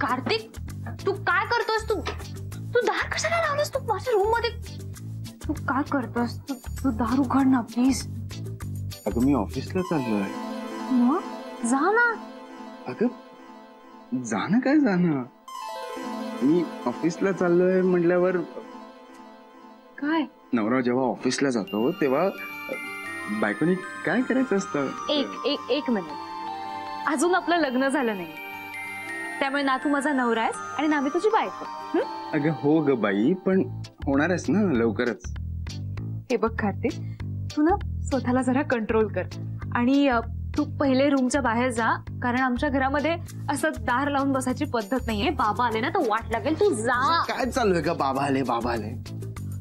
कार्तिक, तू काय करतोस? तू तू दार कशाला लावलंस? तू माझ्या रूम मध्ये तू काय करतोस? तू दार उघड ना प्लीज. अगं मी ऑफिसला चाललोय. मग जा ना. अगं जाणं काय जाणं, मी ऑफिसला चाललोय म्हटल्यावर काय नवरा जेव्हा ऑफिसला जातो तेव्हा बायकोनी काय करायचं असतं? एक मिनिट, अजून आपलं लग्न झालं नाही, त्यामुळे ना तू माझा नवरा आहेस आणि ना मी तुझी बायको. अगं हो ग बाई, पण होणार आहेस ना लवकरच. हे बघ कार्तिक, तू ना स्वतःला जरा कंट्रोल कर आणि तू पहिले रूमच्या बाहेर जा, कारण आमच्या घरामध्ये असं दार लावून बसायची पद्धत नाहीये. बाबा आले ना तर वाट लागेल. तू जा. काय चालू आहे का? बाबा आले बाबा आले.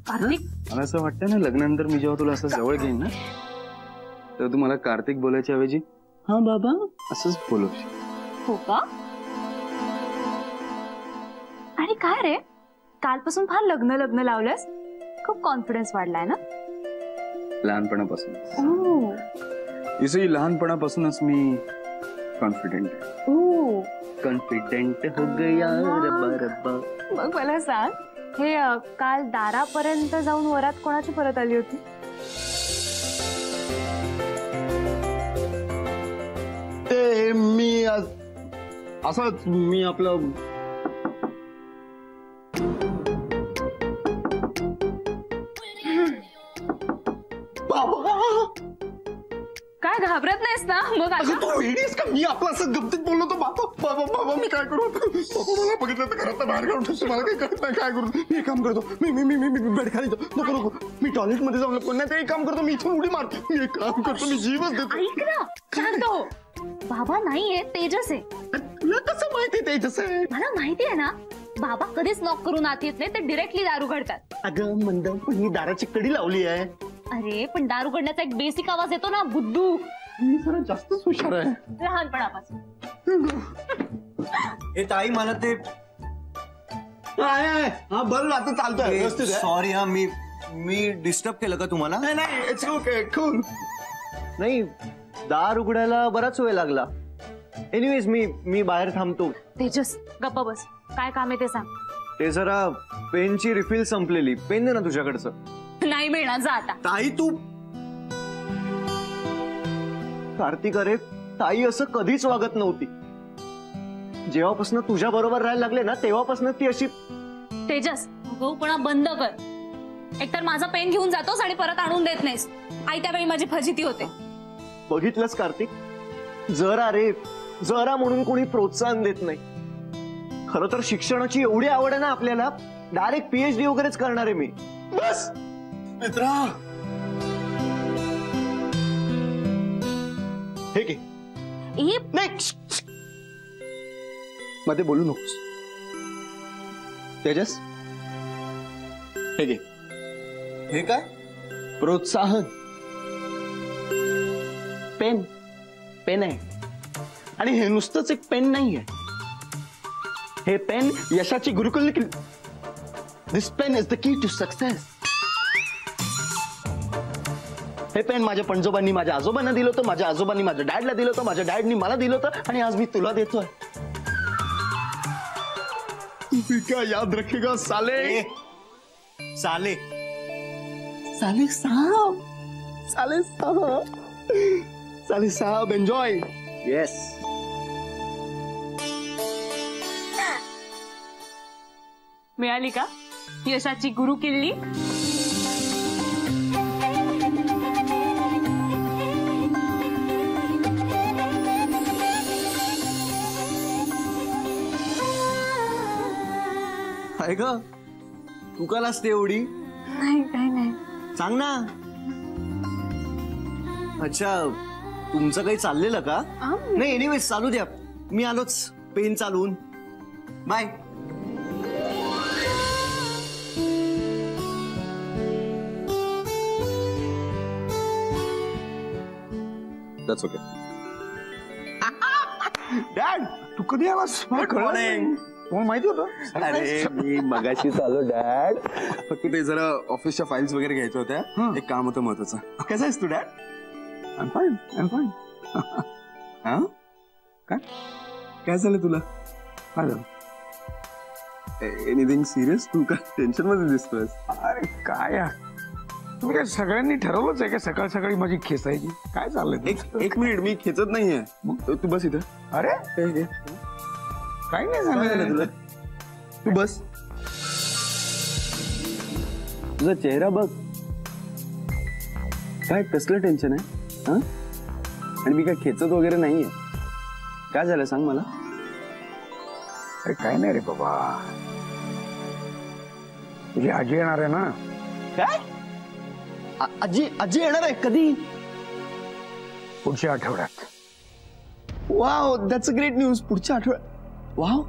कार्तिक, मला असं वाटतं ना लग्नानंतर मी जेव्हा तुला असं जवळ घेईन ना तर तू मला कार्तिक बोलायच्या ऐवजी हा बाबा असंच बोलवशील. हो का? आणि काय रे, कालपासून फार लग्न लग्न लावलंस, खूप कॉन्फिडन्स वाढलाय ना? लहानपणापासून. ओ इसे लहानपणापासूनच मी कॉन्फिडेंट आहे. ओ कॉन्फिडेंट हो गया रब्बा रब्बा. मग मला सांग, हे काल दारापर्यंत जाऊन वरात कोणाची परत आली होती? ते मी असंच मी आपलं काय घाबरत नाहीस ना? मग तू वेडीस का? मी आपलं असं गमतीत बोललो तो बाबा बाबा बाबा मी काय करू? बाबा मला बघितलं तर घरात बाहेर काढून ठेवतो. मला काही कळत नाही काय करू. मी काम करतो, मी मी मी मी बेड खाली जातो. नको नको, मी टॉयलेट मध्ये जाऊन पुन्हा ते काम करतो. मी इथून उडी मारतो. मी एक काम करतो, मी जीवच देतो. ऐक ना, शांत हो. बाबा नाहीये, तेजस आहे. तुला कसं माहिती तेजस आहे? मला माहिती आहे ना, बाबा कधीच नॉक करून आत येत नाही, ते डिरेक्टली दार उघडतात. अगं मंद, पण मी दाराची कडी लावली आहे. अरे पण दार उघडण्याचा एक बेसिक आवाज येतो ना, बुद्धू. मी जरा जास्तच हुशार आहे लहानपणापासून. हे ताई मला ते हा बरं आता चालतोय व्यवस्थित आहे. सॉरी हा, मी डिस्टर्ब केलं का तुम्हाला? नाही नाही, इट्स ओके, कूल. नाही, दार उघडायला बराच वेळ लागला. एनिवेज मी बाहेर थांबतो. तेजस गप्पा बस, काय काम आहे ते सांग. ते जरा पेनची रिफिल संपलेली. पेन दे ना तुझ्याकडचं. नाही मिळणार, जा आता. ताई तू कार्तिक, अरे ताई असं कधीच वागत नव्हती. जेव्हापासून तुझ्या बरोबर राहायला लागले ना तेव्हापासून ती अशी. तेजस गहूपणा बंद कर. एकतर माझा पेन घेऊन जातोस आणि परत आणून देत नाहीस. आई त्यावेळी माझी फजिती होते. बघितलंस कार्तिक, जरा म्हणून कोणी प्रोत्साहन देत नाही. खरं तर शिक्षणाची एवढी आवड आहे ना आपल्याला, डायरेक्ट PhD वगैरेच करणार आहे मी. बस मित्रा, हे घे. नाही मध्ये बोलू नकोस. तेजस हे घे. हे काय? प्रोत्साहन. पेन पेन आहे. आणि हे नुसतंच एक पेन नाहीये, हे पेन यशाची गुरुकुल. This pen is the key to success. हे पेन माझ्या पणजोबांनी माझ्या आजोबांना दिलं होतं, माझ्या आजोबांनी माझ्या डॅडला दिलं होतं, माझ्या डॅडनी मला दिलं होतं, आणि आज मी तुला देतोय. तू क्या याद रखेगा साले? साले साले साहब, साले साहब, साले साहब, एन्जॉय. येस. मिळाली का यशाची गुरु किल्ली? आहे का? तू का लाजते एवढी? नाही काय नाही. सांग ना. अच्छा, तुमचं काही चाललेलं का? नाही, एनिवेज चालू द्या. मी आलोच पेन चालवून. बाय. That's okay. डॅड, तू कधी आलास? तुम्हाला माहिती होतं? अरे मी मगाशी चालू डॅड. फक्त ते जरा ऑफिसच्या फाईल्स वगैरे घ्यायच्या होत्या. एक काम होतं महत्वाचं. कसं आहेस तू डॅड? I am fine. हा काय काय झालं तुला? काय झालं? Anything serious? तू काय टेन्शन मध्ये दिसतोस? अरे काय तुम्ही काय सगळ्यांनी ठरवलंच आहे का सकाळ सकाळी माझी खेचायची? काय चाललंय? एक मिनिट, मी खेचत नाहीये. तू बस इथं. अरे काही नाही झालं तुला. तू बस. तुझा चेहरा बघ. काय कसलं टेन्शन आहे? हा? आणि मी काय खेचत वगैरे नाहीये. काय झालं सांग मला. अरे काही नाही रे बाबा, तुझी आजी येणार आहे ना? काय? आजी येणार आहे कधी? पुढच्या आठवड्यात. Wow, that's a great news. पुढच्या आठवड्यात. वाव,